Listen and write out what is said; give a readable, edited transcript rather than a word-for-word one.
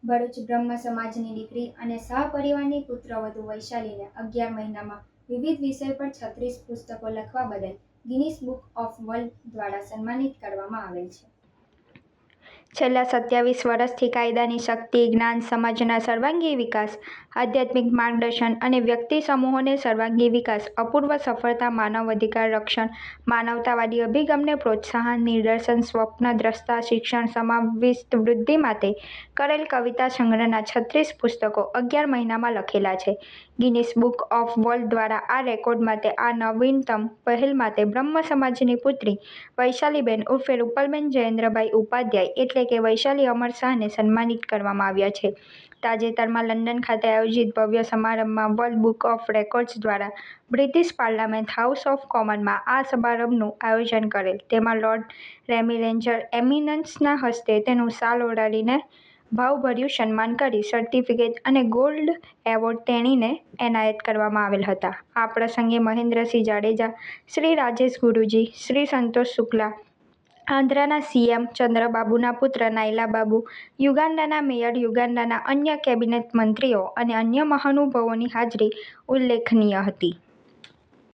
ભરૂચ બ્રહ્મ સમાજની દીકરી અને સહપરિવારની પુત્રવધુ વૈશાલીને 11 મહિનામાં વિવિધ વિષય પર 36 પુસ્તકો લખવા બદલ ગિનીસ બુક ઓફ વર્લ્ડ દ્વારા સન્માનિત કરવામાં આવેલ છે. છેલ્લા 27 વર્ષથી કાયદાની શક્તિ, જ્ઞાન સમાજના સર્વાંગી વિકાસ, આધ્યાત્મિક માર્ગદર્શન અને વ્યક્તિ સમૂહોને સર્વાંગી વિકાસ, અપૂર્વ સફળતા, માનવ અધિકાર રક્ષણ, માનવતાવાદી અભિગમને પ્રોત્સાહન, નિદર્શન, સ્વપ્નદ્રષ્ટા, શિક્ષણ, સમાવિષ્ટ વૃદ્ધિ માટે કરેલ કવિતા સંગ્રહના 36 પુસ્તકો 11 મહિનામાં લખેલા છે. ગિનીસ બુક ઓફ વર્લ્ડ દ્વારા આ રેકોર્ડ માટે આ નવીનતમ પહેલ માટે બ્રહ્મ સમાજની પુત્રી વૈશાલીબેન ઉર્ફે રૂપલબેન જયેન્દ્રભાઈ ઉપાધ્યાય એટલે કે વૈશાલી અમર શાહને સન્માનિત કરવામાં આવ્યા છે. તાજેતરમાં લંડન ખાતે આયોજિત ભવ્ય સમારંભમાં વર્લ્ડ બુક ઓફ રેકોર્ડ્સ દ્વારા બ્રિટિશ પાર્લામેન્ટ હાઉસ ઓફ કોમનમાં આ સમારંભનું આયોજન કરેલ. તેમાં લોર્ડ રેમી રેન્જર એમિનન્સના હસ્તે તેનું શાલ ઓઢાડીને ભાવભર્યું સન્માન કરી સર્ટિફિકેટ અને ગોલ્ડ એવોર્ડ તેણીને એનાયત કરવામાં આવેલ હતા. આ પ્રસંગે મહેન્દ્રસિંહ જાડેજા, શ્રી રાજેશ ગુરુજી, શ્રી સંતોષ શુક્લા, આંધ્રના સીએમ ચંદ્રબાબુના પુત્ર નાયલાબાબુ, યુગાન્ડાના મેયર, યુગાન્ડાના અન્ય કેબિનેટ મંત્રીઓ અને અન્ય મહાનુભાવોની હાજરી ઉલ્લેખનીય હતી.